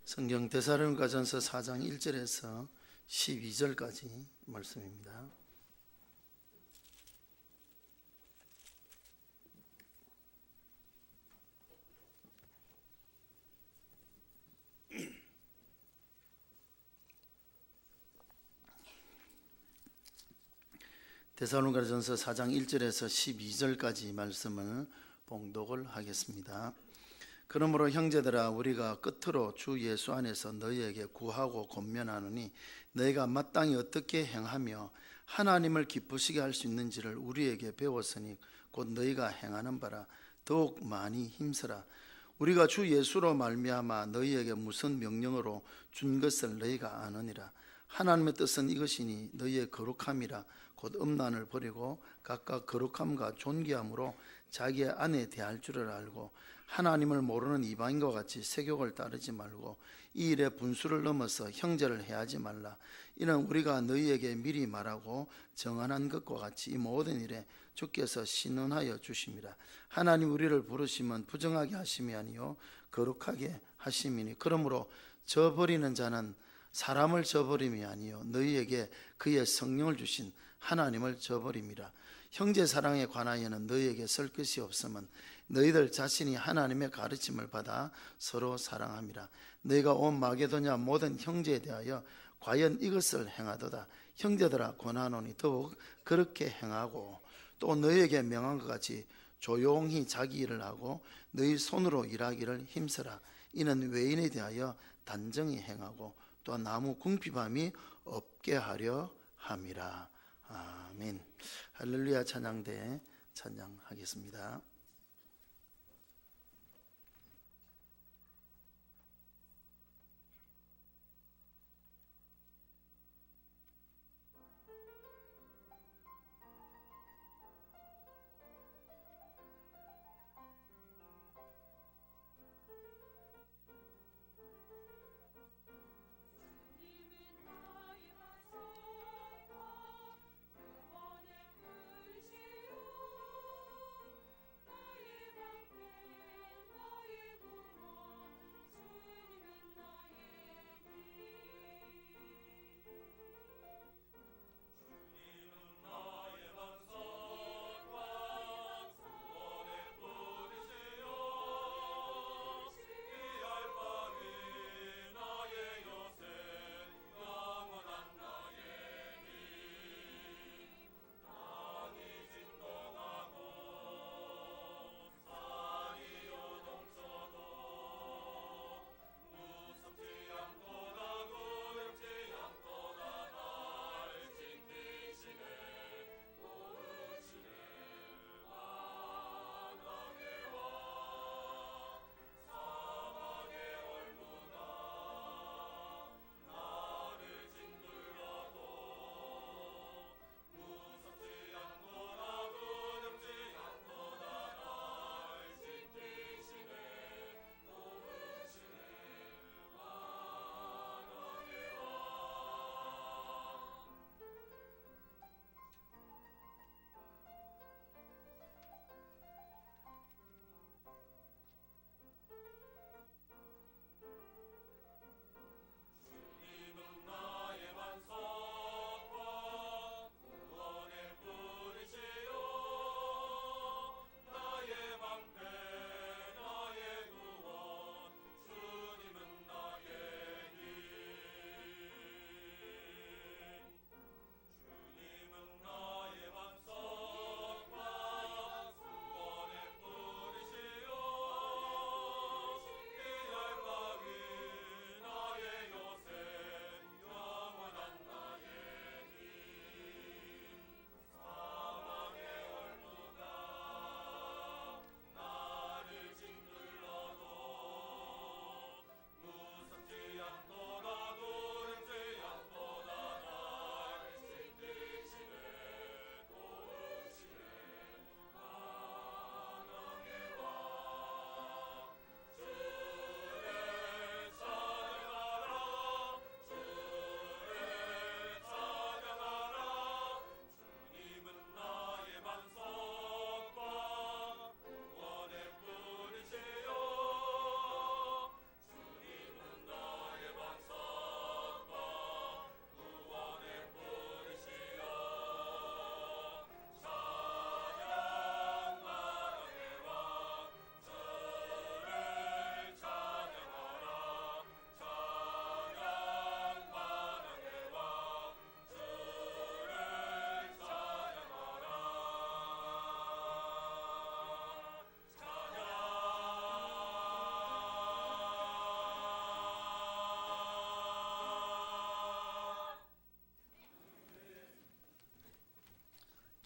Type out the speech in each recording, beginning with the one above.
성경 데살로니가전서 4장 1절에서 12절까지 말씀입니다. 데살로니가전서 4장 1절에서 12절까지 말씀을 봉독을 하겠습니다. 그러므로 형제들아, 우리가 끝으로 주 예수 안에서 너희에게 구하고 권면하노니 너희가 마땅히 어떻게 행하며 하나님을 기쁘시게 할 수 있는지를 우리에게 배웠으니 곧 너희가 행하는 바라 더욱 많이 힘쓰라. 우리가 주 예수로 말미암아 너희에게 무슨 명령으로 준 것을 너희가 아느니라. 하나님의 뜻은 이것이니 너희의 거룩함이라. 곧 음란을 버리고 각각 거룩함과 존귀함으로 자기의 아내 대할 줄을 알고 하나님을 모르는 이방인과 같이 세욕을 따르지 말고 이 일에 분수를 넘어서 형제를 해하지 말라. 이는 우리가 너희에게 미리 말하고 정언한 것과 같이 이 모든 일에 주께서 신원하여 주심이라. 하나님 우리를 부르시면 부정하게 하심이 아니요 거룩하게 하심이니 그러므로 저버리는 자는 사람을 저버림이 아니요 너희에게 그의 성령을 주신 하나님을 저버림이라. 형제 사랑에 관하여는 너희에게 쓸 것이 없으면 너희들 자신이 하나님의 가르침을 받아 서로 사랑함이라. 너희가 온 마게도냐 모든 형제에 대하여 과연 이것을 행하도다. 형제들아, 권하노니 더욱 그렇게 행하고 또 너희에게 명한 것 같이 조용히 자기 일을 하고 너희 손으로 일하기를 힘쓰라. 이는 외인에 대하여 단정히 행하고 또 나무 궁핍함이 없게 하려 함이라. 아멘. 할렐루야. 찬양대 찬양하겠습니다. 나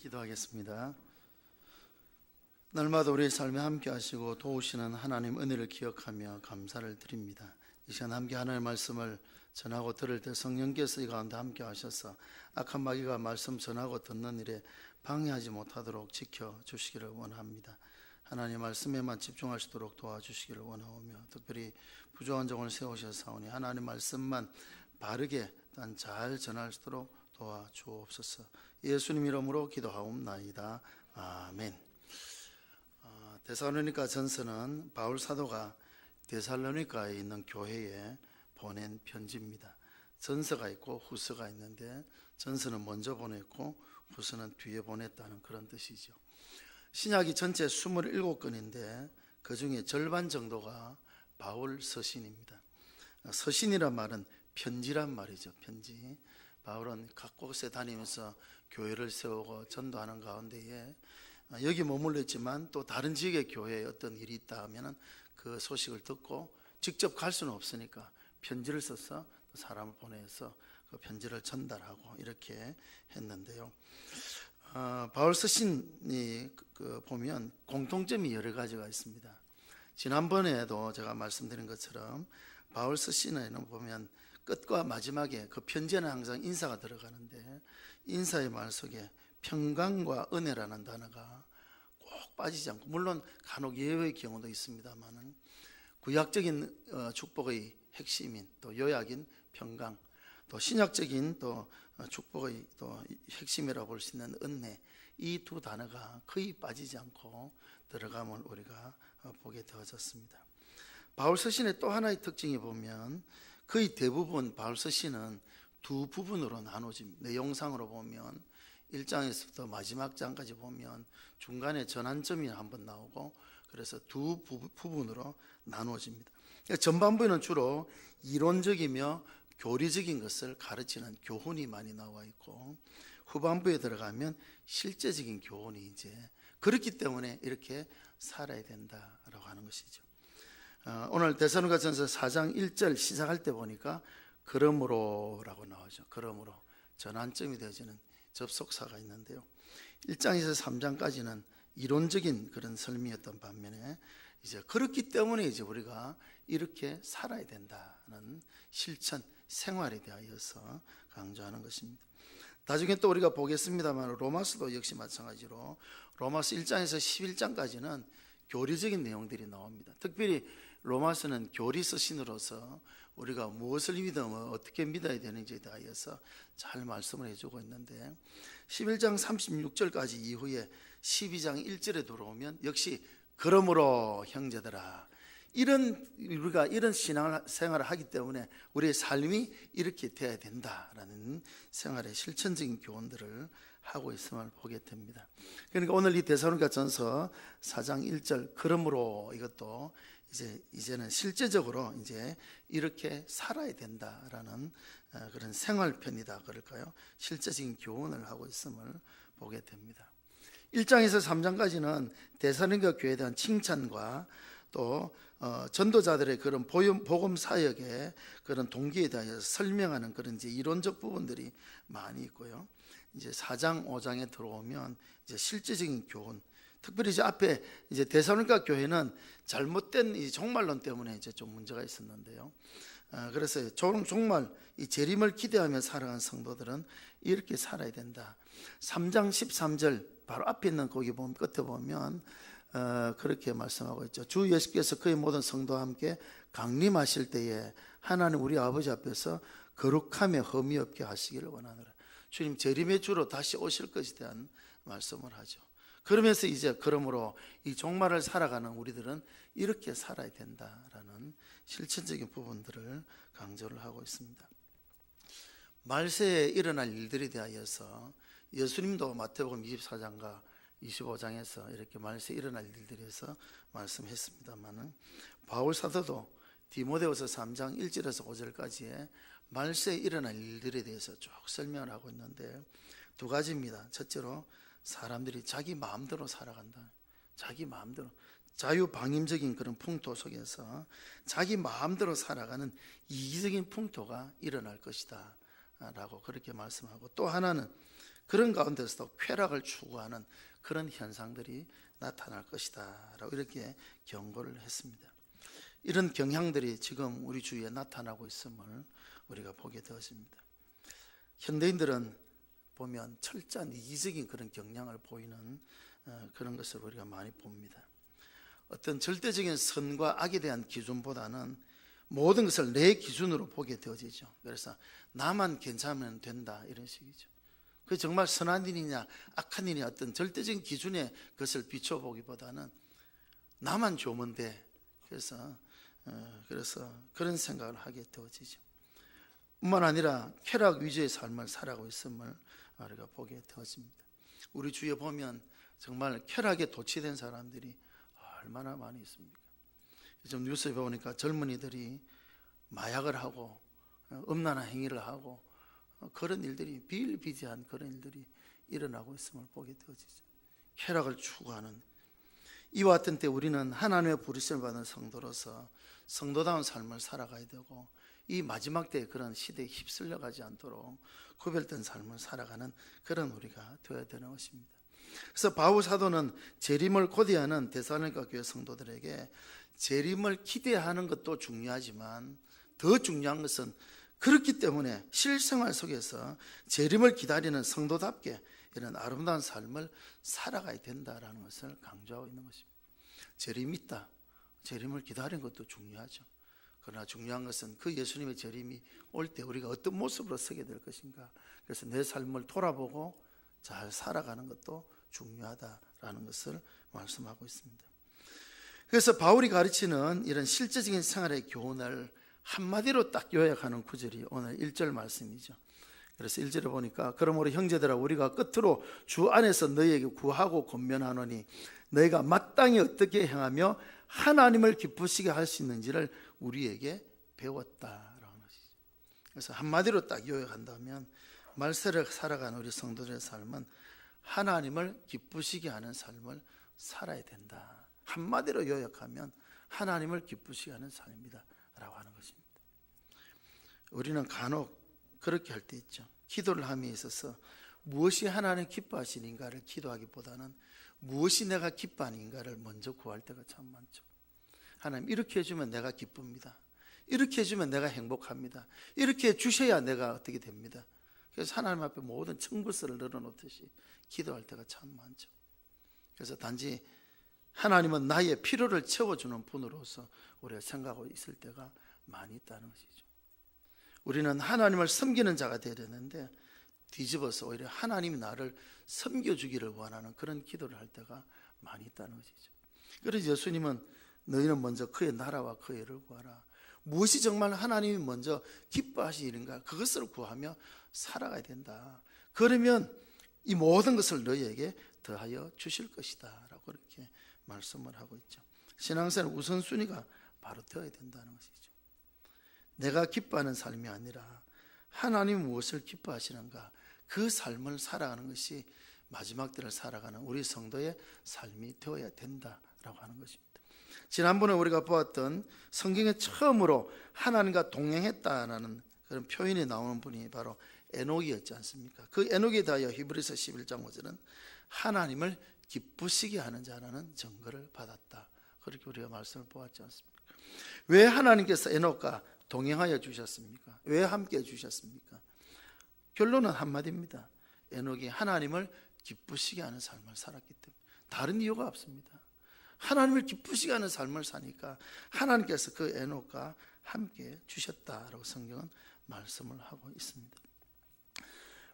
기도하겠습니다. 날마다 우리의 삶에 함께 하시고 도우시는 하나님 은혜를 기억하며 감사를 드립니다. 이 시간 함께 하나님의 말씀을 전하고 들을 때 성령께서 이 가운데 함께 하셔서 악한 마귀가 말씀 전하고 듣는 일에 방해하지 못하도록 지켜주시기를 원합니다. 하나님 말씀에만 집중할 수 있도록 도와주시기를 원하오며, 특별히 부족한 종을 세우셔사오니 하나님 말씀만 바르게 잘 전할 수 있도록 도와주옵소서. 예수님 이름으로 기도하옵나이다. 아멘. 데살로니가 전서는 바울 사도가 데살로니가에 있는 교회에 보낸 편지입니다. 전서가 있고 후서가 있는데, 전서는 먼저 보냈고 후서는 뒤에 보냈다는 그런 뜻이죠. 신약이 전체 27권인데 그 중에 절반 정도가 바울 서신입니다. 서신이란 말은 편지란 말이죠. 편지. 바울은 각 곳에 다니면서 교회를 세우고 전도하는 가운데에 여기 머물러 있지만 또 다른 지역의 교회에 어떤 일이 있다 하면 그 소식을 듣고 직접 갈 수는 없으니까 편지를 써서 사람을 보내서 그 편지를 전달하고 이렇게 했는데요. 바울 서신이 보면 공통점이 여러 가지가 있습니다. 지난번에도 제가 말씀드린 것처럼 바울 서신에는 보면 끝과 마지막에 그 편지에는 항상 인사가 들어가는데, 인사의 말 속에 평강과 은혜라는 단어가 꼭 빠지지 않고, 물론 간혹 예외의 경우도 있습니다만은 구약적인 축복의 핵심인 또 요약인 평강, 또 신약적인 또 축복의 또 핵심이라고 볼 수 있는 은혜, 이 두 단어가 거의 빠지지 않고 들어감을 우리가 보게 되어졌습니다. 바울 서신의 또 하나의 특징이 보면 거의 대부분 바울 서신은 두 부분으로 나눠집니다. 내용상으로 보면 1장에서부터 마지막 장까지 보면 중간에 전환점이 한번 나오고, 그래서 두 부분으로 나눠집니다. 전반부에는 주로 이론적이며 교리적인 것을 가르치는 교훈이 많이 나와 있고, 후반부에 들어가면 실제적인 교훈이 이제 그렇기 때문에 이렇게 살아야 된다라고 하는 것이죠. 오늘 데살로니가전서 4장 1절 시작할 때 보니까 그러므로라고 나오죠. 그러므로 전환점이 되어지는 접속사가 있는데요. 1장에서 3장까지는 이론적인 그런 설명이었던 반면에 이제 그렇기 때문에 이제 우리가 이렇게 살아야 된다는 실천 생활에 대하여서 강조하는 것입니다. 나중에 또 우리가 보겠습니다만 로마서도 역시 마찬가지로 로마서 1장에서 11장까지는 교리적인 내용들이 나옵니다. 특별히 로마서는 교리 서신으로서 우리가 무엇을 믿으면 어떻게 믿어야 되는지에 대하여서 잘 말씀을 해주고 있는데, 11장 36절까지 이후에 12장 1절에 들어오면 역시 그러므로 형제들아, 우리가 이런 신앙생활을 하기 때문에 우리의 삶이 이렇게 돼야 된다라는 생활의 실천적인 교훈들을 하고 있음을 보게 됩니다. 그러니까 오늘 이 데살로니가전서 4장 1절 그러므로 이것도 이제는 실제적으로 이제 이렇게 살아야 된다라는 그런 생활편이다 그럴까요? 실제적인 교훈을 하고 있음을 보게 됩니다. 1장에서 3장까지는 데살로니가 교회에 대한 칭찬과 또 전도자들의 그런 복음 사역의 그런 동기에 대해서 설명하는 그런 이제 이론적 부분들이 많이 있고요. 이제 4장, 5장에 들어오면 이제 실제적인 교훈, 특별히 이제 앞에 이제 데살로니가 교회는 잘못된 이 종말론 때문에 이제 좀 문제가 있었는데요. 그래서 정말 이 재림을 기대하며 살아간 성도들은 이렇게 살아야 된다. 3장 13절 바로 앞에 있는 거기 보면 끝에 보면 그렇게 말씀하고 있죠. 주 예수께서 그의 모든 성도와 함께 강림하실 때에 하나님 우리 아버지 앞에서 거룩하며 흠이 없게 하시기를 원하노라. 주님 재림의 주로 다시 오실 것에 대한 말씀을 하죠. 그러면서 이제 그러므로 이 종말을 살아가는 우리들은 이렇게 살아야 된다라는 실천적인 부분들을 강조를 하고 있습니다. 말세에 일어날 일들에 대하여서 예수님도 마태복음 24장과 25장에서 이렇게 말세에 일어날 일들에서 말씀했습니다만, 바울 사도도 디모데후서 3장 1절에서 5절까지의 말세에 일어날 일들에 대해서 쭉 설명을 하고 있는데 두 가지입니다. 첫째로 사람들이 자기 마음대로 살아간다. 자기 마음대로 자유방임적인 그런 풍토 속에서 자기 마음대로 살아가는 이기적인 풍토가 일어날 것이다 라고 그렇게 말씀하고, 또 하나는 그런 가운데서도 쾌락을 추구하는 그런 현상들이 나타날 것이다 라고 이렇게 경고를 했습니다. 이런 경향들이 지금 우리 주위에 나타나고 있음을 우리가 보게 되었습니다. 현대인들은 보면 철저한 이기적인 그런 경향을 보이는 그런 것을 우리가 많이 봅니다. 어떤 절대적인 선과 악에 대한 기준보다는 모든 것을 내 기준으로 보게 되어지죠. 그래서 나만 괜찮으면 된다 이런 식이죠. 그 정말 선한 일이냐 악한 일이냐 어떤 절대적인 기준에 그것을 비춰보기보다는 나만 좋으면 돼. 그래서 그런 생각을 하게 되어지죠. 뿐만 아니라 쾌락 위주의 삶을 살아가고 있음을 우리가 보게 되어집니다. 우리 주위에 보면 정말 쾌락에 도취된 사람들이 얼마나 많이 있습니까? 요즘 뉴스에 보니까 젊은이들이 마약을 하고 음란한 행위를 하고 그런 일들이 비일비재한 그런 일들이 일어나고 있음을 보게 되어지죠. 쾌락을 추구하는 이와 같은 때 우리는 하나님의 부르심을 받은 성도로서 성도다운 삶을 살아가야 되고 이 마지막 때의 그런 시대에 휩쓸려 가지 않도록 구별된 삶을 살아가는 그런 우리가 되어야 되는 것입니다. 그래서 바울 사도는 재림을 고대하는 데살로니가 교회 성도들에게 재림을 기대하는 것도 중요하지만 더 중요한 것은 그렇기 때문에 실생활 속에서 재림을 기다리는 성도답게 이런 아름다운 삶을 살아가야 된다라는 것을 강조하고 있는 것입니다. 재림이 있다. 재림을 기다리는 것도 중요하죠. 그러나 중요한 것은 그 예수님의 재림이 올 때 우리가 어떤 모습으로 서게 될 것인가. 그래서 내 삶을 돌아보고 잘 살아가는 것도 중요하다라는 것을 말씀하고 있습니다. 그래서 바울이 가르치는 이런 실제적인 생활의 교훈을 한마디로 딱 요약하는 구절이 오늘 1절 말씀이죠. 그래서 1절에 보니까 그러므로 형제들아 우리가 끝으로 주 안에서 너희에게 구하고 권면하노니 너희가 마땅히 어떻게 행하며 하나님을 기쁘시게 할 수 있는지를 우리에게 배웠다라는 것이죠. 그래서 한마디로 딱 요약한다면 말세를 살아가는 우리 성도들의 삶은 하나님을 기쁘시게 하는 삶을 살아야 된다. 한마디로 요약하면 하나님을 기쁘시게 하는 삶이다 라고 하는 것입니다. 우리는 간혹 그렇게 할 때 있죠. 기도를 함에 있어서 무엇이 하나님 기뻐하시는가를 기도하기보다는 무엇이 내가 기뻐하는가를 먼저 구할 때가 참 많죠. 하나님 이렇게 해주면 내가 기쁩니다. 이렇게 해주면 내가 행복합니다. 이렇게 해주셔야 내가 어떻게 됩니다. 그래서 하나님 앞에 모든 청구서를 늘어놓듯이 기도할 때가 참 많죠. 그래서 단지 하나님은 나의 필요를 채워주는 분으로서 우리가 생각하고 있을 때가 많이 있다는 것이죠. 우리는 하나님을 섬기는 자가 되어야 되는데 뒤집어서 오히려 하나님이 나를 섬겨주기를 원하는 그런 기도를 할 때가 많이 있다는 것이죠. 그래서 예수님은 너희는 먼저 그의 나라와 그의 의를 구하라. 무엇이 정말 하나님이 먼저 기뻐하시는가 그것을 구하며 살아가야 된다. 그러면 이 모든 것을 너희에게 더하여 주실 것이다 라고 그렇게 말씀을 하고 있죠. 신앙생활 우선순위가 바로 되어야 된다는 것이죠. 내가 기뻐하는 삶이 아니라 하나님이 무엇을 기뻐하시는가 그 삶을 살아가는 것이 마지막 때를 살아가는 우리 성도의 삶이 되어야 된다라고 하는 것입니다. 지난번에 우리가 보았던 성경에 처음으로 하나님과 동행했다라는 그런 표현이 나오는 분이 바로 에녹이었지 않습니까? 그 에녹에 대하여 히브리서 11장 5절은 하나님을 기쁘시게 하는 자라는 증거를 받았다. 그렇게 우리가 말씀을 보았지 않습니까? 왜 하나님께서 에녹과 동행하여 주셨습니까? 왜 함께 해 주셨습니까? 결론은 한마디입니다. 에녹이 하나님을 기쁘시게 하는 삶을 살았기 때문에 다른 이유가 없습니다. 하나님을 기쁘시게 하는 삶을 사니까 하나님께서 그 에녹과 함께 주셨다라고 성경은 말씀을 하고 있습니다.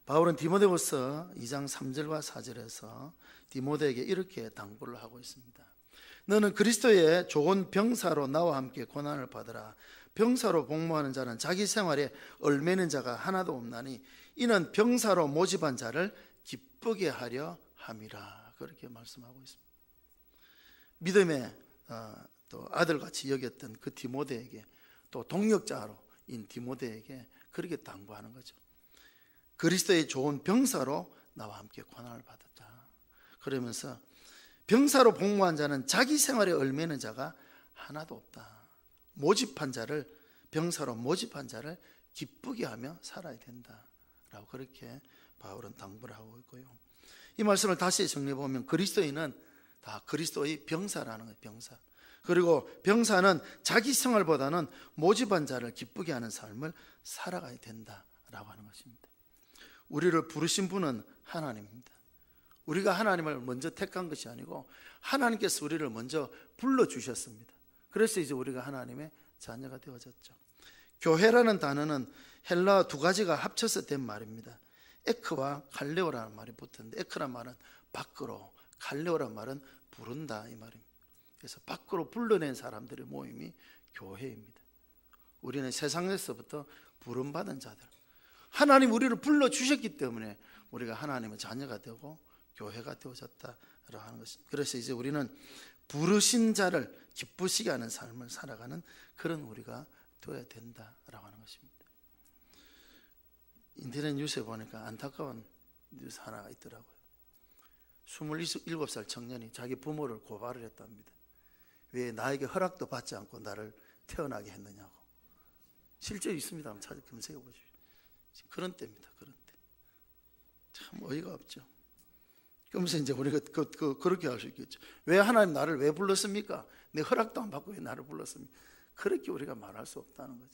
바울은 디모데후서 2장 3절과 4절에서 디모데에게 이렇게 당부를 하고 있습니다. 너는 그리스도의 좋은 병사로 나와 함께 고난을 받으라. 병사로 복무하는 자는 자기 생활에 얽매이는 자가 하나도 없나니 이는 병사로 모집한 자를 기쁘게 하려 함이라. 그렇게 말씀하고 있습니다. 믿음의 또 아들같이 여겼던 그 디모데에게 또 동역자로인 디모데에게 그렇게 당부하는 거죠. 그리스도의 좋은 병사로 나와 함께 고난을 받았다. 그러면서 병사로 복무한 자는 자기 생활에 얽매이는 자가 하나도 없다. 모집한 자를 병사로 모집한 자를 기쁘게 하며 살아야 된다 라고 그렇게 바울은 당부를 하고 있고요. 이 말씀을 다시 정리해 보면 그리스도인은 다 그리스도의 병사라는 거예요. 병사. 그리고 병사는 자기 생활보다는 모집한 자를 기쁘게 하는 삶을 살아가야 된다라고 하는 것입니다. 우리를 부르신 분은 하나님입니다. 우리가 하나님을 먼저 택한 것이 아니고 하나님께서 우리를 먼저 불러주셨습니다. 그래서 이제 우리가 하나님의 자녀가 되어졌죠. 교회라는 단어는 헬라어 두 가지가 합쳐서 된 말입니다. 에크와 갈레오라는 말이 붙었는데, 에크란 말은 밖으로, 갈레오란 말은 부른다 이 말입니다. 그래서 밖으로 불러낸 사람들의 모임이 교회입니다. 우리는 세상에서부터 부름받은 자들, 하나님 우리를 불러주셨기 때문에 우리가 하나님의 자녀가 되고 교회가 되어졌다라고 하는 것입니다. 그래서 이제 우리는 부르신 자를 기쁘시게 하는 삶을 살아가는 그런 우리가 되어야 된다라고 하는 것입니다. 인터넷 뉴스에 보니까 안타까운 뉴스 하나가 있더라고요. 27살 청년이 자기 부모를 고발을 했답니다. 왜 나에게 허락도 받지 않고 나를 태어나게 했느냐고. 실제 있습니다. 한번 찾아 검색해 보십시오. 그런 때입니다. 그런 때. 참 어이가 없죠. 그러면서 이제 우리가 그렇게 할 수 있겠죠. 왜 하나님 나를 왜 불렀습니까? 내 허락도 안 받고 왜 나를 불렀습니까? 그렇게 우리가 말할 수 없다는 거죠.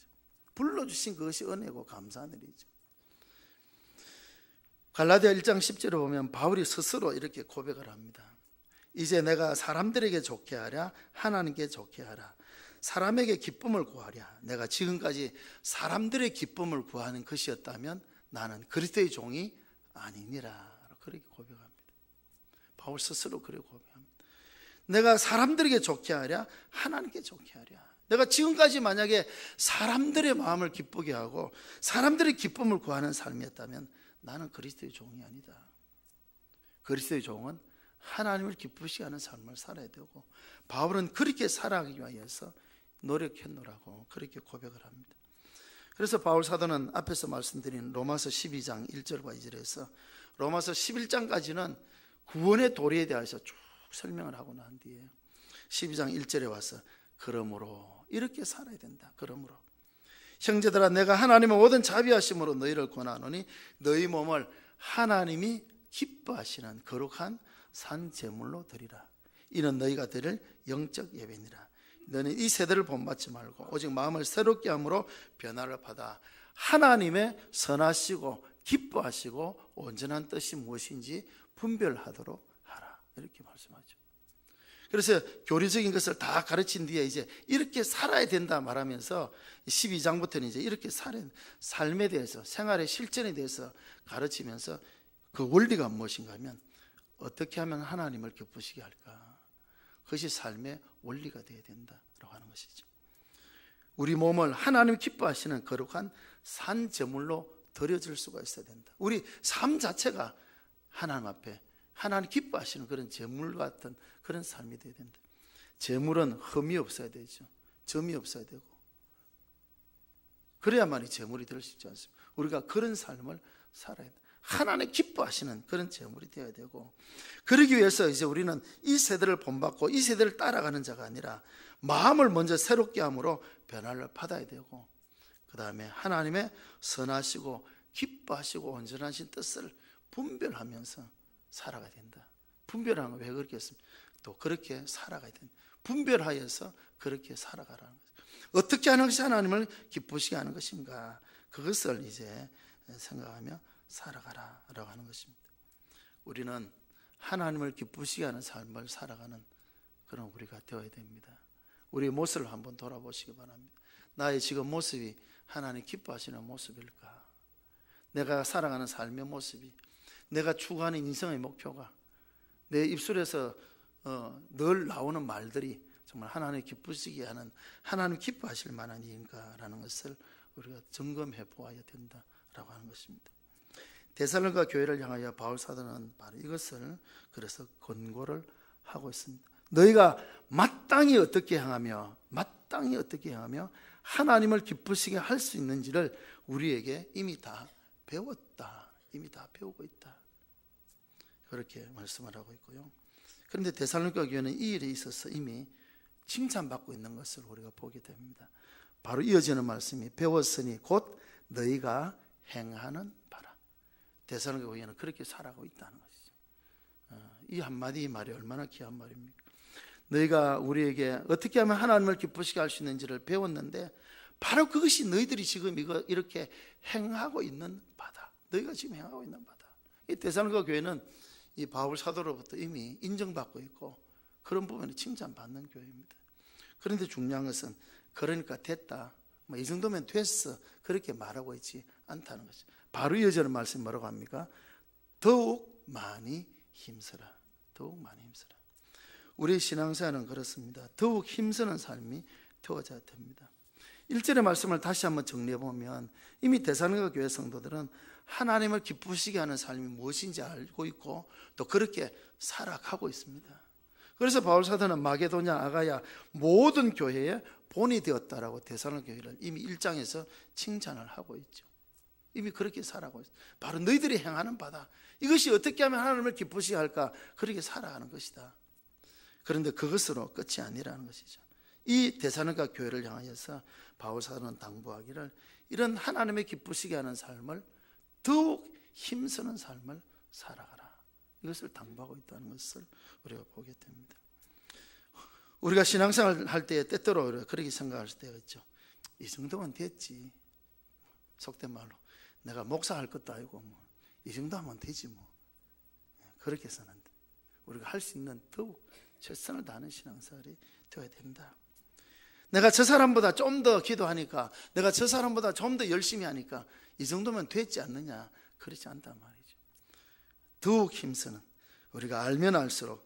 불러주신 그것이 은혜고 감사한 일이죠. 갈라디아 1장 10절에 보면 바울이 스스로 이렇게 고백을 합니다. 이제 내가 사람들에게 좋게 하랴 하나님께 좋게 하라. 사람에게 기쁨을 구하랴. 내가 지금까지 사람들의 기쁨을 구하는 것이었다면 나는 그리스도의 종이 아니니라. 그렇게 고백합니다. 바울 스스로 그렇게 고백합니다. 내가 사람들에게 좋게 하랴 하나님께 좋게 하랴. 내가 지금까지 만약에 사람들의 마음을 기쁘게 하고 사람들의 기쁨을 구하는 삶이었다면 나는 그리스도의 종이 아니다. 그리스도의 종은 하나님을 기쁘시게 하는 삶을 살아야 되고 바울은 그렇게 살아가기 위해서 노력했노라고 그렇게 고백을 합니다. 그래서 바울 사도는 앞에서 말씀드린 로마서 12장 1절과 2절에서 로마서 11장까지는 구원의 도리에 대해서 쭉 설명을 하고 난 뒤에 12장 1절에 와서 그러므로 이렇게 살아야 된다. 그러므로 형제들아 내가 하나님의 모든 자비하심으로 너희를 권하노니 너희 몸을 하나님이 기뻐하시는 거룩한 산 제물로 드리라. 이는 너희가 드릴 영적 예배니라. 너는 이 세대를 본받지 말고 오직 마음을 새롭게 함으로 변화를 받아 하나님의 선하시고 기뻐하시고 온전한 뜻이 무엇인지 분별하도록 하라. 이렇게 말씀하죠. 그래서 교리적인 것을 다 가르친 뒤에 이제 이렇게 살아야 된다 말하면서 12장부터는 이제 이렇게 삶에 대해서 생활의 실천에 대해서 가르치면서 그 원리가 무엇인가 하면 어떻게 하면 하나님을 기쁘시게 할까? 그것이 삶의 원리가 되어야 된다라고 하는 것이죠. 우리 몸을 하나님 기뻐하시는 거룩한 산 제물로 드려질 수가 있어야 된다. 우리 삶 자체가 하나님 앞에 하나님 기뻐하시는 그런 제물 같은 그런 삶이 되어야 된다. 제물은 흠이 없어야 되죠. 점이 없어야 되고 그래야만이 제물이 될 수 있지 않습니까? 우리가 그런 삶을 살아야 된다. 하나님 기뻐하시는 그런 제물이 되어야 되고 그러기 위해서 이제 우리는 이 세대를 본받고 이 세대를 따라가는 자가 아니라 마음을 먼저 새롭게 함으로 변화를 받아야 되고 그 다음에 하나님의 선하시고 기뻐하시고 온전하신 뜻을 분별하면서 살아가야 된다. 분별하는 건 왜 그렇겠습니까? 또 그렇게 살아가야 된다. 분별하여서 그렇게 살아가라는 거죠. 어떻게 하는 것이 하나님을 기쁘시게 하는 것인가? 그것을 이제 생각하며 살아가라라고 하는 것입니다. 우리는 하나님을 기쁘시게 하는 삶을 살아가는 그런 우리가 되어야 됩니다. 우리의 모습을 한번 돌아보시기 바랍니다. 나의 지금 모습이 하나님 기뻐하시는 모습일까? 내가 살아가는 삶의 모습이 내가 추구하는 인생의 목표가 내 입술에서 늘 나오는 말들이 정말 하나님 기쁘시게 하는 하나님 기뻐하실 만한 일인가라는 것을 우리가 점검해 보아야 된다라고 하는 것입니다. 데살로니가 교회를 향하여 바울 사도는 바로 이것을 그래서 권고를 하고 있습니다. 너희가 마땅히 어떻게 행하며 하나님을 기쁘시게 할 수 있는지를 우리에게 이미 다 배웠다. 이미 다 배우고 있다. 그렇게 말씀을 하고 있고요. 그런데 데살로니가 교회는 이 일에 있어서 이미 칭찬받고 있는 것을 우리가 보게 됩니다. 바로 이어지는 말씀이 배웠으니 곧 너희가 행하는 바라. 데살로니가 교회는 그렇게 살아가고 있다는 것이죠. 이 한마디 말이 얼마나 귀한 말입니까? 너희가 우리에게 어떻게 하면 하나님을 기쁘시게 할 수 있는지를 배웠는데 바로 그것이 너희들이 지금 이렇게 행하고 있는 바다. 너희가 지금 행하고 있는 바다. 이 데살로니가 교회는 이 바울 사도로부터 이미 인정받고 있고 그런 부분에 칭찬받는 교회입니다. 그런데 중요한 것은 그러니까 됐다, 뭐 이 정도면 됐어, 그렇게 말하고 있지 않다는 것이죠. 바로 이어지는 말씀이 뭐라고 합니까? 더욱 많이 힘쓰라. 더욱 많이 힘쓰라. 우리의 신앙생활은 그렇습니다. 더욱 힘쓰는 삶이 되어져야 됩니다. 1절의 말씀을 다시 한번 정리해 보면 이미 데살로니가 교회 성도들은 하나님을 기쁘시게 하는 삶이 무엇인지 알고 있고 또 그렇게 살아가고 있습니다. 그래서 바울 사도는 마게도냐, 아가야 모든 교회의 본이 되었다라고 데살로니가 교회를 이미 1장에서 칭찬을 하고 있죠. 이미 그렇게 살아가고 있어요. 바로 너희들이 행하는 바다. 이것이 어떻게 하면 하나님을 기쁘시게 할까? 그렇게 살아가는 것이다. 그런데 그것으로 끝이 아니라는 것이죠. 이 데살로니가 교회를 향하여서 바울 사도는 당부하기를 이런 하나님의 기쁘시게 하는 삶을 더욱 힘쓰는 삶을 살아가라. 이것을 당부하고 있다는 것을 우리가 보게 됩니다. 우리가 신앙생활 할 때 때때로 그렇게 생각할 때가 있죠. 이 정도면 됐지. 속된 말로 내가 목사할 것도 아니고 이 정도 하면 되지 뭐. 그렇게 해서는 안 돼. 우리가 할 수 있는 더욱 최선을 다하는 신앙생활이 되어야 된다. 내가 저 사람보다 좀 더 기도하니까, 내가 저 사람보다 좀 더 열심히 하니까 이 정도면 됐지 않느냐? 그렇지 않단 말이죠. 더욱 힘쓰는, 우리가 알면 알수록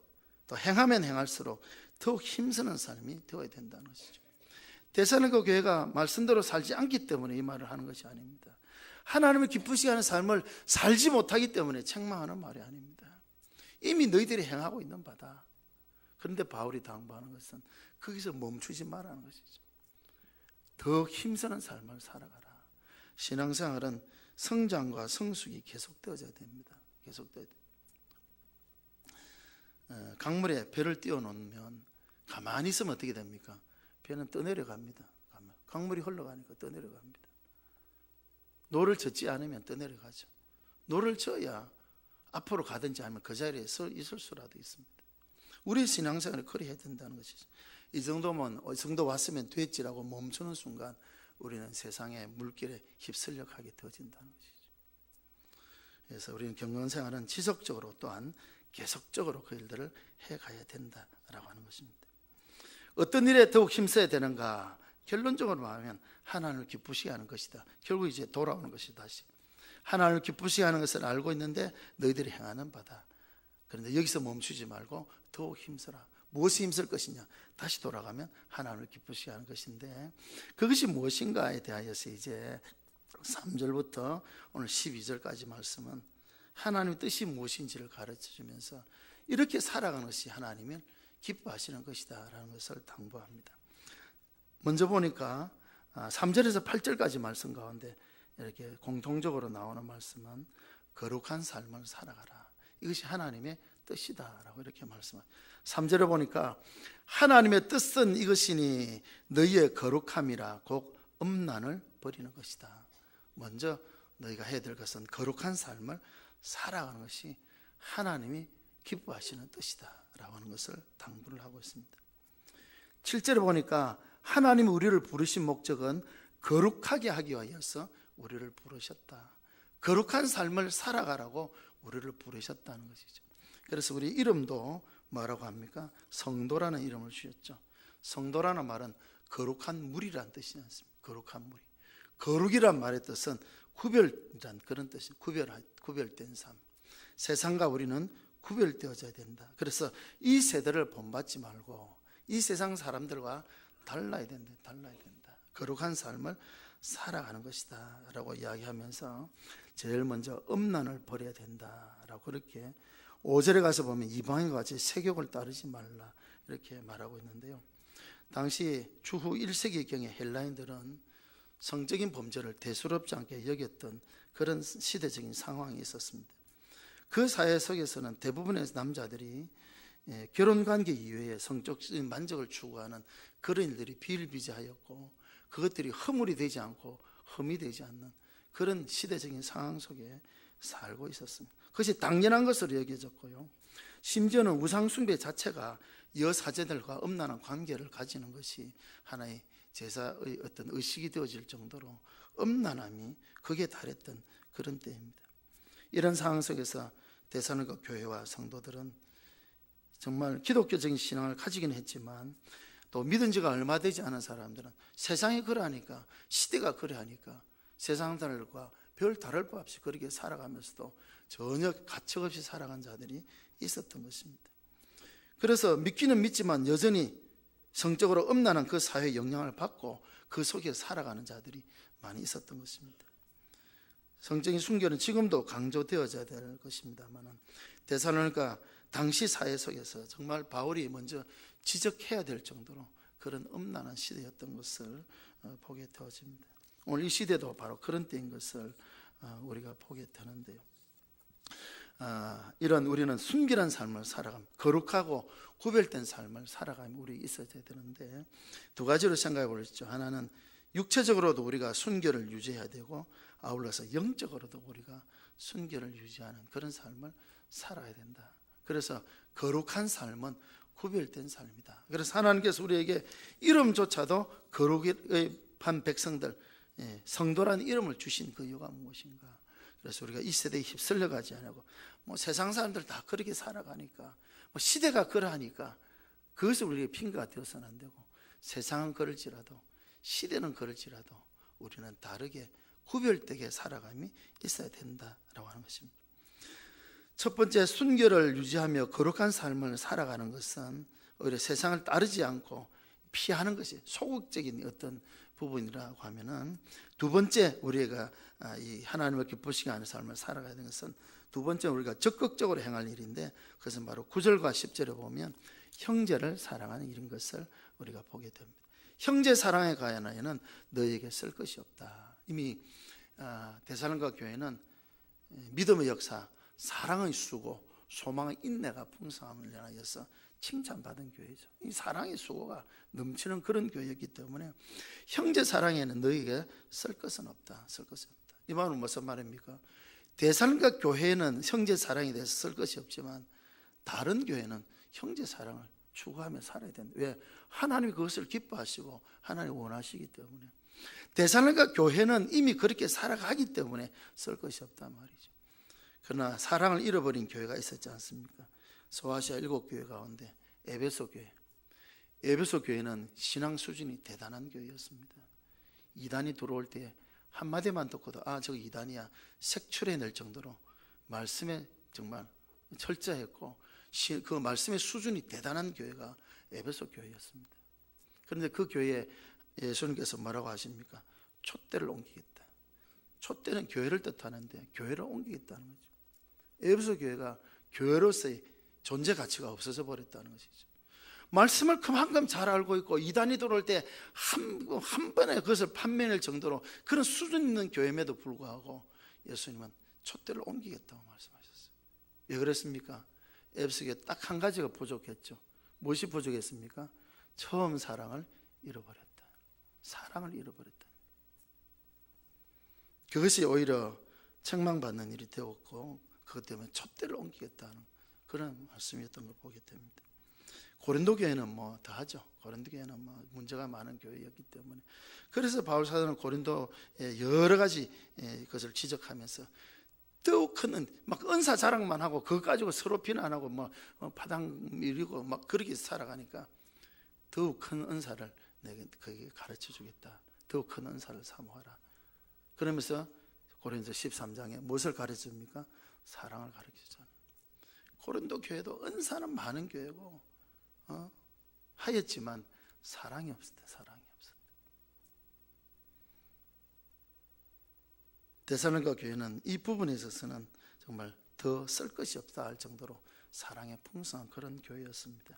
또 행하면 행할수록 더욱 힘쓰는 삶이 되어야 된다는 것이죠. 데살로니가 교회가 말씀대로 살지 않기 때문에 이 말을 하는 것이 아닙니다. 하나님을 기쁘시게 하는 삶을 살지 못하기 때문에 책망하는 말이 아닙니다. 이미 너희들이 행하고 있는 바다. 그런데 바울이 당부하는 것은 거기서 멈추지 말라는 것이죠. 더 힘쓰는 삶을 살아가라. 신앙생활은 성장과 성숙이 계속되어져야 됩니다. 계속되어야 됩니다. 강물에 배를 띄워놓으면 가만히 있으면 어떻게 됩니까? 배는 떠내려갑니다. 강물이 흘러가니까 떠내려갑니다. 노를 젓지 않으면 떠내려가죠. 노를 져야 앞으로 가든지 하면 그 자리에 있을 수라도 있습니다. 우리 신앙생활을 그리 해야 된다는 것이죠. 이 정도면 이 정도 왔으면 됐지라고 멈추는 순간 우리는 세상의 물길에 휩쓸려 가게 되어진다는 것이죠. 그래서 우리는 경건생활은 지속적으로 또한 계속적으로 그 일들을 해가야 된다라고 하는 것입니다. 어떤 일에 더욱 힘써야 되는가? 결론적으로 말하면 하나님을 기쁘시게 하는 것이다. 결국 이제 돌아오는 것이다. 다시 하나님을 기쁘시게 하는 것을 알고 있는데 너희들이 행하는 바다. 그런데 여기서 멈추지 말고 더욱 힘써라. 무엇이 힘쓸 것이냐? 다시 돌아가면 하나님을 기쁘시게 하는 것인데 그것이 무엇인가에 대하여서 이제 3절부터 오늘 12절까지 말씀은 하나님의 뜻이 무엇인지를 가르쳐주면서 이렇게 살아가는 것이 하나님을 기뻐하시는 것이다 라는 것을 당부합니다. 먼저 보니까 3절에서 8절까지 말씀 가운데 이렇게 공통적으로 나오는 말씀은 거룩한 삶을 살아가라. 이것이 하나님의 뜻이다 라고 이렇게 말씀합니다. 3절에 보니까 하나님의 뜻은 이것이니 너희의 거룩함이라 곧 음란을 버리는 것이다. 먼저 너희가 해야 될 것은 거룩한 삶을 살아가는 것이 하나님이 기뻐하시는 뜻이다 라고 하는 것을 당부를 하고 있습니다. 7절에 보니까 하나님이 우리를 부르신 목적은 거룩하게 하기 위하여서 우리를 부르셨다. 거룩한 삶을 살아가라고 우리를 부르셨다는 것이죠. 그래서 우리 이름도 뭐라고 합니까? 성도라는 이름을 주셨죠. 성도라는 말은 거룩한 무리라는 뜻이지 않습니까? 거룩한 무리. 거룩이란 말의 뜻은 구별이란 그런 뜻이에요. 구별된 삶. 세상과 우리는 구별되어져야 된다. 그래서 이 세대를 본받지 말고 이 세상 사람들과 달라야 된다. 거룩한 삶을 살아가는 것이다 라고 이야기하면서 제일 먼저 음란을 버려야 된다 라고 그렇게 5절에 가서 보면 이방인과 같이 세욕을 따르지 말라 이렇게 말하고 있는데요. 당시 주후 1세기경의 헬라인들은 성적인 범죄를 대수롭지 않게 여겼던 그런 시대적인 상황이 있었습니다. 그 사회 속에서는 대부분의 남자들이 결혼관계 이외에 성적인 만족을 추구하는 그런 일들이 비일비재하였고 그것들이 허물이 되지 않고 흠이 되지 않는 그런 시대적인 상황 속에 살고 있었습니다. 그것이 당연한 것으로 여겨졌고요. 심지어는 우상숭배 자체가 여사제들과 엄란한 관계를 가지는 것이 하나의 제사의 어떤 의식이 되어질 정도로 엄란함이 극에 달했던 그런 때입니다. 이런 상황 속에서 데살로니가 교회와 성도들은 정말 기독교적인 신앙을 가지긴 했지만 또 믿은 지가 얼마 되지 않은 사람들은 세상이 그러하니까, 시대가 그러하니까 세상 사람들과 별 다를 바 없이 그렇게 살아가면서도 전혀 가책 없이 살아간 자들이 있었던 것입니다. 그래서 믿기는 믿지만 여전히 성적으로 엄난한 그 사회의 영향을 받고 그 속에 살아가는 자들이 많이 있었던 것입니다. 성적인 순결은 지금도 강조되어져야 될 것입니다만, 데살로니가 당시 사회 속에서 정말 바울이 먼저 지적해야 될 정도로 그런 엄난한 시대였던 것을 보게 되어집니다. 오늘 이 시대도 바로 그런 때인 것을 우리가 보게 되는데요. 이런 우리는 순결한 삶을 살아가면, 거룩하고 구별된 삶을 살아가면 우리 있어야 되는데, 두 가지로 생각해 보시죠. 하나는 육체적으로도 우리가 순결을 유지해야 되고, 아울러서 영적으로도 우리가 순결을 유지하는 그런 삶을 살아야 된다. 그래서 거룩한 삶은 구별된 삶이다. 그래서 하나님께서 우리에게 이름조차도 거룩한 백성들, 성도라는 이름을 주신 그 이유가 무엇인가? 그래서 우리가 이 세대에 휩쓸려 가지 않고, 세상 사람들 다 그렇게 살아가니까, 시대가 그러하니까 그것을 우리에게 핑계가 되어서는 안 되고, 세상은 그럴지라도 시대는 그럴지라도 우리는 다르게 구별되게 살아감이 있어야 된다라고 하는 것입니다. 첫 번째, 순결을 유지하며 거룩한 삶을 살아가는 것은 오히려 세상을 따르지 않고 피하는 것이 소극적인 어떤 부분이라고 하면은, 두 번째 우리가 이 하나님을 기쁘시게 하는 삶을 살아가야 되는 것은, 두 번째 우리가 적극적으로 행할 일인데, 그것은 바로 9절과 10절에 보면 형제를 사랑하는 일인 것을 우리가 보게 됩니다. 형제 사랑에 관하여는 너희에게 쓸 것이 없다. 이미 데살로니가 교회는 믿음의 역사, 사랑의 수고, 소망의 인내가 풍성함을 인하여서 칭찬받은 교회죠. 이 사랑의 수고가 넘치는 그런 교회였기 때문에 형제 사랑에는 너희에게 쓸 것은 없다. 쓸 것이 없다. 이 말은 무슨 말입니까? 데살로니가 교회는 형제 사랑에 대해서 쓸 것이 없지만, 다른 교회는 형제 사랑을 추구하며 살아야 된다. 왜? 하나님이 그것을 기뻐하시고 하나님이 원하시기 때문에. 데살로니가 교회는 이미 그렇게 살아가기 때문에 쓸 것이 없단 말이죠. 그러나 사랑을 잃어버린 교회가 있었지 않습니까? 소아시아 7교회 가운데 에베소 교회. 에베소 교회는 신앙 수준이 대단한 교회였습니다. 이단이 들어올 때 한마디만 듣고도 저거 이단이야 색출해낼 정도로 말씀에 정말 철저했고, 그 말씀의 수준이 대단한 교회가 에베소 교회였습니다. 그런데 그 교회에 예수님께서 뭐라고 하십니까? 촛대를 옮기겠다. 촛대는 교회를 뜻하는데 교회를 옮기겠다는 거죠. 에베소 교회가 교회로서의 존재 가치가 없어져 버렸다는 것이죠. 말씀을 그만큼 잘 알고 있고, 이단이 들어올 때 한 번에 그것을 판매할 정도로 그런 수준 있는 교회임에도 불구하고 예수님은 촛대를 옮기겠다고 말씀하셨어요. 왜 그랬습니까? 에베소 교회 딱 한 가지가 부족했죠. 무엇이 부족했습니까? 처음 사랑을 잃어버렸다. 사랑을 잃어버렸다. 그것이 오히려 책망받는 일이 되었고, 그것 때문에 촛대를 옮기겠다는 그런 말씀이었던 걸 보게 됩니다. 고린도 교회는 뭐 더하죠. 고린도 교회는 뭐 문제가 많은 교회였기 때문에. 그래서 바울 사도는 고린도의 여러 가지 것을 지적하면서 더욱 큰 막 은사 자랑만 하고 그거 가지고 서로 비난하고 뭐 파당 밀고 막 그렇게 살아가니까, 더욱 큰 은사를 내게 그에게 가르쳐 주겠다. 더욱 큰 은사를 사모하라. 그러면서 고린도 13장에 무엇을 가르쳐 줍니까? 사랑을 가르쳐 주잖아요. 고린도 교회도 은사는 많은 교회고 하였지만 사랑이 없었다. 사랑이 없었다. 데살로니가 교회는 이 부분에 있어서는 정말 더 쓸 것이 없다 할 정도로 사랑에 풍성한 그런 교회였습니다.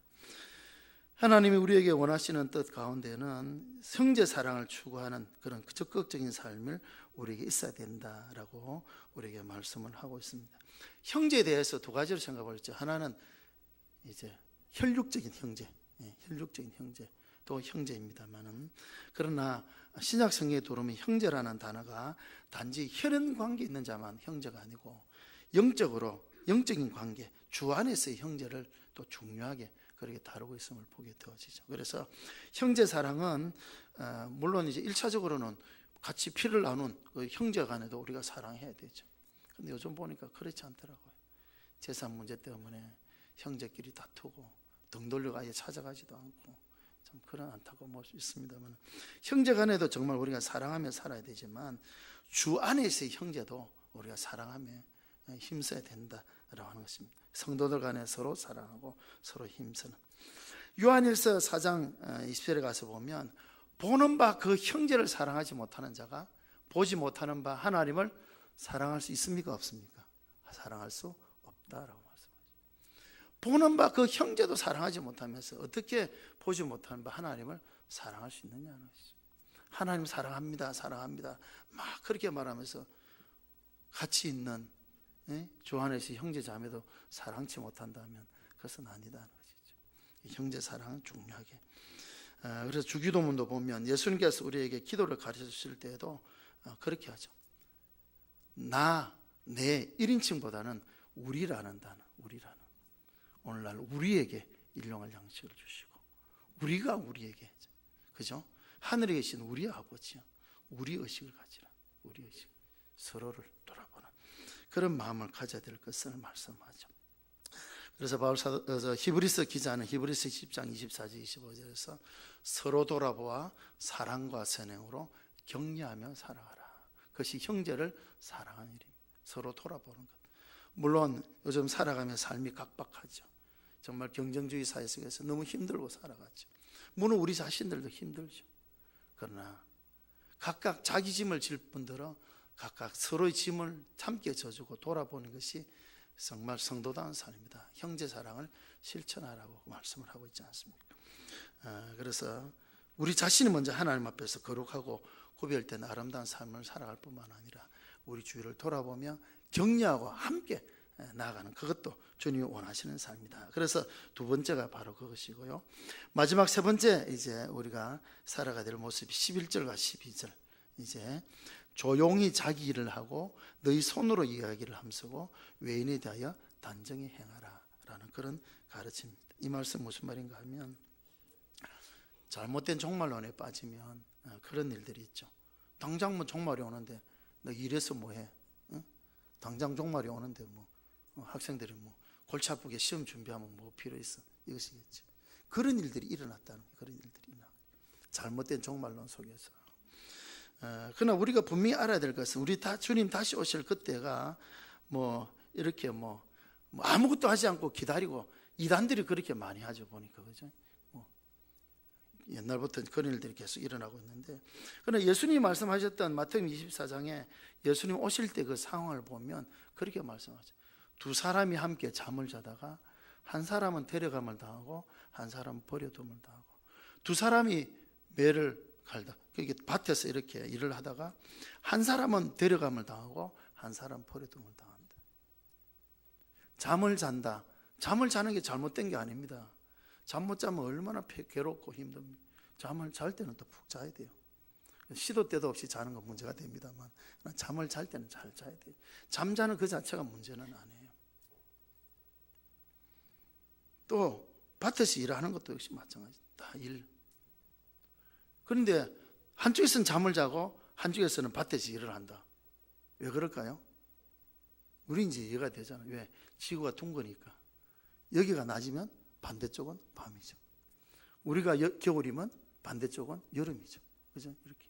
하나님이 우리에게 원하시는 뜻 가운데는 형제 사랑을 추구하는 그런 적극적인 삶을 우리에게 있어야 된다라고 우리에게 말씀을 하고 있습니다. 형제에 대해서 두 가지로 생각하죠. 하나는 이제 혈육적인 형제, 혈육적인 형제, 또 형제입니다만은, 그러나 신약 성경에 들어오면 형제라는 단어가 단지 혈연 관계 있는 자만 형제가 아니고 영적인 관계, 주 안에서의 형제를 또 중요하게 그렇게 다루고 있음을 보게 되어지죠. 그래서 형제 사랑은 물론 이제 1차적으로는 같이 피를 나눈 그 형제 간에도 우리가 사랑해야 되죠. 근데 요즘 보니까 그렇지 않더라고요. 재산 문제 때문에 형제끼리 다투고 등 돌려 아예 찾아가지도 않고 참 그런 안타까움이 있습니다만, 형제 간에도 정말 우리가 사랑하며 살아야 되지만 주 안에서의 형제도 우리가 사랑하며 힘써야 된다라고 하는 것입니다. 성도들 간에 서로 사랑하고 서로 힘쓰는. 요한일서 4장 20절에 가서 보면 보는 바 그 형제를 사랑하지 못하는 자가 보지 못하는 바 하나님을 사랑할 수 있습니까? 없습니까? 사랑할 수 없다라고 말씀하죠. 보는 바 그 형제도 사랑하지 못하면서 어떻게 보지 못하는 바 하나님을 사랑할 수 있느냐는 것이죠. 하나님 사랑합니다, 사랑합니다 막 그렇게 말하면서 같이 있는 주 안에서 형제 자매도 사랑치 못한다면 그것은 아니다는 것이죠. 형제 사랑은 중요하게. 그래서 주기도문도 보면 예수님께서 우리에게 기도를 가르쳐 주실 때에도 그렇게 하죠. 내 1인칭보다는 우리라는 단어, 우리라는. 오늘날 우리에게 일용할 양식을 주시고 우리가 우리에게, 그죠? 하늘에 계신 우리 아버지요, 우리 의식을 가지라. 우리 의식, 서로를 돌아보는 그런 마음을 가져야 될 것을 말씀하죠. 그래서 히브리서 기자는 히브리서 10장 24절 25절에서 서로 돌아보아 사랑과 선행으로 격려하며 살아가라. 그것이 형제를 사랑하는 일입니다. 서로 돌아보는 것. 물론 요즘 살아가며 삶이 각박하죠. 정말 경쟁주의 사회 속에서 너무 힘들고 살아가죠. 물론 우리 자신들도 힘들죠. 그러나 각각 자기 짐을 질 뿐더러 각각 서로의 짐을 함께 져주고 돌아보는 것이 정말 성도다운 삶입니다. 형제 사랑을 실천하라고 말씀을 하고 있지 않습니까? 그래서 우리 자신이 먼저 하나님 앞에서 거룩하고 구별된 아름다운 삶을 살아갈 뿐만 아니라 우리 주위를 돌아보며 격려하고 함께 나아가는, 그것도 주님이 원하시는 삶이다. 그래서 두 번째가 바로 그것이고요. 마지막 세 번째, 이제 우리가 살아가야 될 모습이 11절과 12절. 이제 조용히 자기 일을 하고 너희 손으로 이야기를 함쓰고 외인에 대하여 단정히 행하라 라는 그런 가르침입니다. 이 말씀 무슨 말인가 하면, 잘못된 종말론에 빠지면 그런 일들이 있죠. 당장 뭐 종말이 오는데 너 이래서 뭐해? 응? 당장 종말이 오는데 뭐 학생들이 뭐 골치 아프게 시험 준비하면 뭐 필요 있어? 이것이겠죠. 그런 일들이 일어났다는 거예요. 그런 일들이 일어나. 잘못된 종말론 속에서. 그러나 우리가 분명히 알아야 될 것은, 우리 다 주님 다시 오실 그때가 뭐 이렇게 뭐 아무것도 하지 않고 기다리고, 이단들이 그렇게 많이 하죠 보니까, 그죠? 옛날부터 그런 일들이 계속 일어나고 있는데, 그러나 예수님이 말씀하셨던 마태복음 24장에 예수님 오실 때 그 상황을 보면 그렇게 말씀하죠. 두 사람이 함께 잠을 자다가 한 사람은 데려감을 당하고 한 사람은 버려둠을 당하고, 두 사람이 매를 갈다, 그게 밭에서 이렇게 일을 하다가 한 사람은 데려감을 당하고 한 사람은 버려둠을 당한다. 잠을 잔다. 잠을 자는 게 잘못된 게 아닙니다. 잠 못 자면 얼마나 괴롭고 힘듭니까? 잠을 잘 때는 또 푹 자야 돼요. 시도 때도 없이 자는 건 문제가 됩니다만, 잠을 잘 때는 잘 자야 돼요. 잠자는 그 자체가 문제는 아니에요. 또 밭에서 일하는 것도 역시 마찬가지. 다 일. 그런데 한쪽에서는 잠을 자고 한쪽에서는 밭에서 일을 한다. 왜 그럴까요? 우리 이제 이해가 되잖아요. 왜? 지구가 둥그니까. 여기가 낮이면 반대쪽은 밤이죠. 우리가 겨울이면 반대쪽은 여름이죠. 그죠? 이렇게.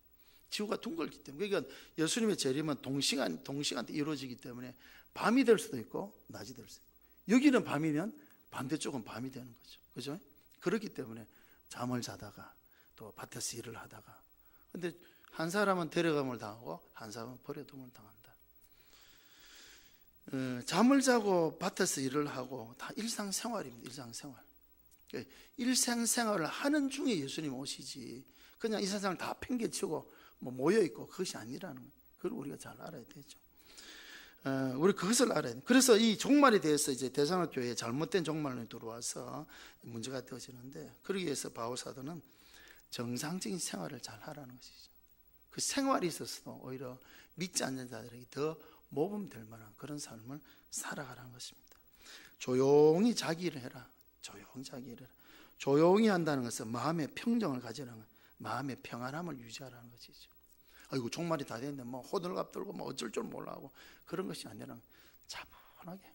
지구가 둥글기 때문에. 그러니까 예수님의 재림은 동시간대 이루어지기 때문에 밤이 될 수도 있고 낮이 될 수도 있고, 여기는 밤이면 반대쪽은 밤이 되는 거죠. 그죠? 그렇기 때문에 잠을 자다가 또 밭에서 일을 하다가, 근데 한 사람은 데려감을 당하고 한 사람은 버려둠을 당한다. 잠을 자고 밭에서 일을 하고 다 일상생활입니다. 일상생활. 일상생활을 하는 중에 예수님 오시지, 그냥 이 세상을 다 팽개치고 뭐 모여있고 그것이 아니라는 거예요. 그걸 우리가 잘 알아야 되죠. 우리 그것을 알아야 돼요. 그래서 이 종말에 대해서 이제 대사로 교회에 잘못된 종말론이 들어와서 문제가 되어지는데, 그러기 위해서 바울 사도는 정상적인 생활을 잘 하라는 것이죠. 그 생활이 있어서도 오히려 믿지 않는 자들에게 더 모범될 만한 그런 삶을 살아가라는 것입니다. 조용히 자기 일을 해라. 조용히 자기 일을 해라. 조용히 한다는 것은 마음의 평정을 가지라는 거예요. 마음의 평안함을 유지하라는 것이죠. 아이고 종말이 다 됐는데 뭐 호들갑 떨고 뭐 어쩔 줄 몰라 하고 그런 것이 아니라 차분하게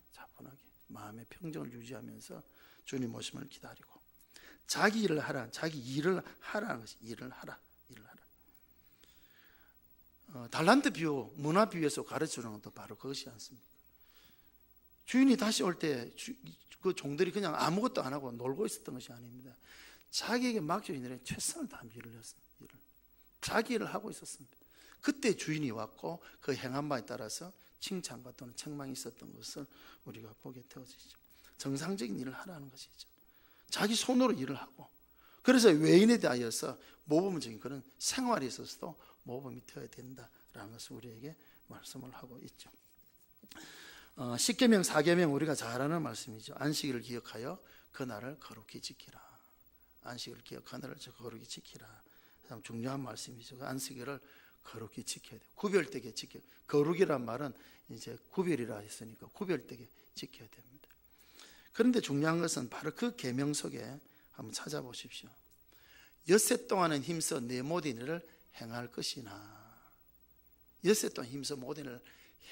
마음의 평정을 유지하면서 주님 오심을 기다리고 자기 일을 하라. 자기 일을 하라는 것이 일을 하라. 달란트 비유, 문화 비유에서 가르치는 것도 바로 그것이 않습니까? 주인이 다시 올 때 그 종들이 그냥 아무것도 안 하고 놀고 있었던 것이 아닙니다. 자기에게 맡겨진 일에 최선을 다하며 일을 했습니다. 자기 일을 하고 있었습니다. 그때 주인이 왔고 그 행한 바에 따라서 칭찬과 또는 책망이 있었던 것을 우리가 보게 되어지죠. 정상적인 일을 하라는 것이죠. 자기 손으로 일을 하고, 그래서 외인에 대하여서 모범적인 그런 생활에 있어서도 모범이 되어야 된다라는 것을 우리에게 말씀을 하고 있죠. 10계명 4계명 우리가 잘 아는 말씀이죠. 안식일을 기억하여 그날을 거룩히 지키라. 안식일을 기억하여 그날을 거룩히 지키라. 참 중요한 말씀이죠. 그 안식일을 거룩히 지켜야 돼요. 구별되게 지켜. 거룩이란 말은 이제 구별이라 했으니까 구별되게 지켜야 됩니다. 그런데 중요한 것은 바로 그 계명 속에 한번 찾아보십시오. 엿새 동안은 힘써 내 모든 일을 행할 것이나, 엿새 동안 힘써 모든 일을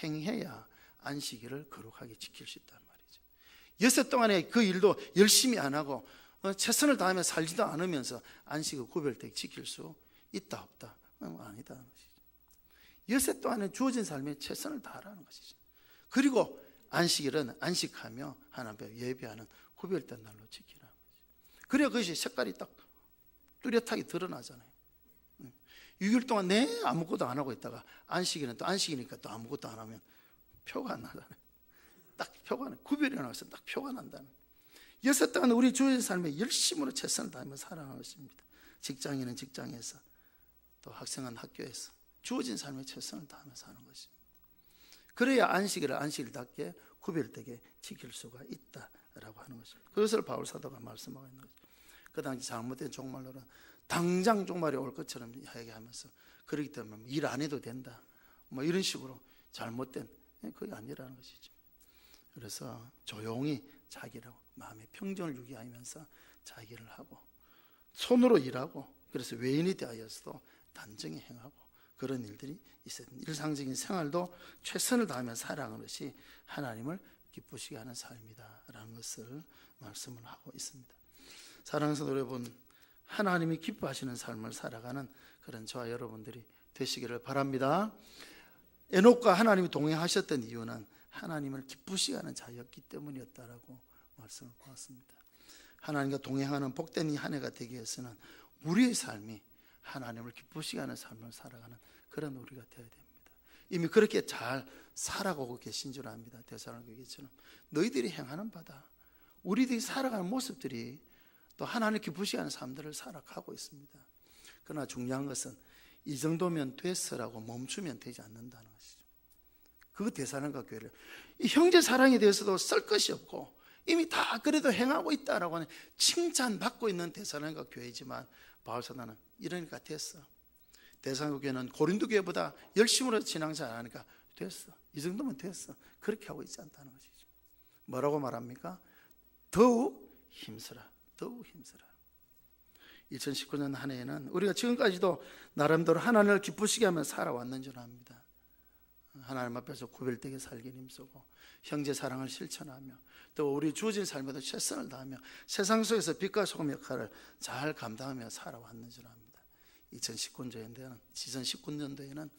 행해야 안식일을 거룩하게 지킬 수 있단 말이죠. 엿새 동안에 그 일도 열심히 안 하고 최선을 다하며 살지도 않으면서 안식을 구별되게 지킬 수 있다 없다? 아니다는 것이죠. 엿새 동안에 주어진 삶에 최선을 다하라는 것이죠. 그리고 안식일은 안식하며 하나님 앞에 예배하는 구별된 날로 지키라는 거죠. 그래야 그것이 색깔이 딱 뚜렷하게 드러나잖아요. 6일 동안 내 아무것도 안 하고 있다가 안식일은 또 안식이니까 또 아무것도 안 하면 표가 안 나잖아요. 딱 표가 나, 구별이 나서 딱 표가 난다는. 엿새 동안 우리 주어진 삶에 열심으로 최선을 다하며 살아가는 것입니다. 직장인은 직장에서, 또 학생은 학교에서 주어진 삶에 최선을 다하며 사는 것입니다. 그래야 안식일을 안식일답게 구별되게 지킬 수가 있다라고 하는 것입니다. 그것을 바울 사도가 말씀하고 있는 거죠. 그 당시 잘못된 종말론은 당장 종말이 올 것처럼 이야기하면서, 그렇기 때문에 일 안 해도 된다, 뭐 이런 식으로 잘못된, 그게 아니라는 것이죠. 그래서 조용히 자기라고 마음의 평정을 유지하면서 자기를 하고 손으로 일하고, 그래서 외인에 대하여서도 단정히 행하고 그런 일들이 있어야 됩니다. 일상적인 생활도 최선을 다하며 살아가는 것이 하나님을 기쁘시게 하는 삶이다라는 것을 말씀을 하고 있습니다. 사랑하는 성도 여러분, 하나님이 기뻐하시는 삶을 살아가는 그런 저와 여러분들이 되시기를 바랍니다. 에녹과 하나님이 동행하셨던 이유는 하나님을 기쁘시게 하는 자였기 때문이었다라고 말씀을 보았습니다. 하나님과 동행하는 복된 이 한 해가 되기 위해서는 우리의 삶이 하나님을 기쁘시게 하는 삶을 살아가는 그런 우리가 되어야 됩니다. 이미 그렇게 잘 살아가고 계신 줄 압니다. 데살로니가처럼 너희들이 행하는 바다, 우리들이 살아가는 모습들이 또 하나님을 기쁘시게 하는 삶들을 살아가고 있습니다. 그러나 중요한 것은 이 정도면 됐어라고 멈추면 되지 않는다는 것이죠. 그거 데살로니가 교회를, 이 형제 사랑에 대해서도 쓸 것이 없고 이미 다 그래도 행하고 있다라고 하는 칭찬받고 있는 데살로니가 교회지만, 바울 사도는 이러니까 됐어. 데살로니가 교회는 고린도 교회보다 열심으로 신앙생활 하니까 됐어, 이 정도면 됐어, 그렇게 하고 있지 않다는 것이죠. 뭐라고 말합니까? 더욱 힘쓰라, 더욱 힘쓰라. 2019년 한 해에는 우리가 지금까지도 나름대로 하나님을 기쁘시게 하며 살아왔는 줄 압니다. 하나님 앞에서 구별되게 살기를 힘쓰고 형제 사랑을 실천하며 또 우리 주어진 삶에도 최선을 다하며 세상 속에서 빛과 소금 역할을 잘 감당하며 살아왔는 줄 압니다. 2019년도에는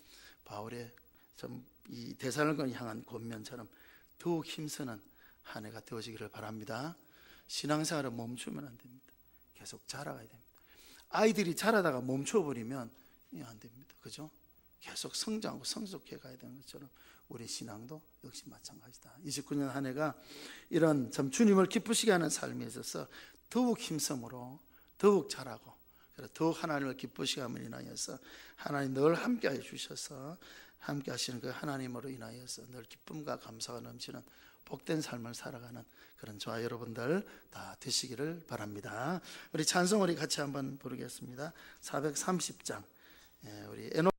바울의 이 데살로니가를 향한 권면처럼 더욱 힘쓰는 한 해가 되어지기를 바랍니다. 신앙생활을 멈추면 안 됩니다. 계속 자라가야 됩니다. 아이들이 자라다가 멈춰버리면 안 됩니다. 그죠? 계속 성장하고 성숙해 가야 되는 것처럼 우리 신앙도 역시 마찬가지다. 29년 한 해가 이런 참 주님을 기쁘시게 하는 삶에 있어서 더욱 힘쓰므로 더욱 자라고, 더욱 하나님을 기쁘시게 함을 인하여서 하나님 늘 함께해 주셔서 함께 하시는 그 하나님으로 인하여서 늘 기쁨과 감사가 넘치는 복된 삶을 살아가는 그런 저와 여러분들 다 되시기를 바랍니다. 우리 찬송 우리 같이 한번 부르겠습니다. 430장 우리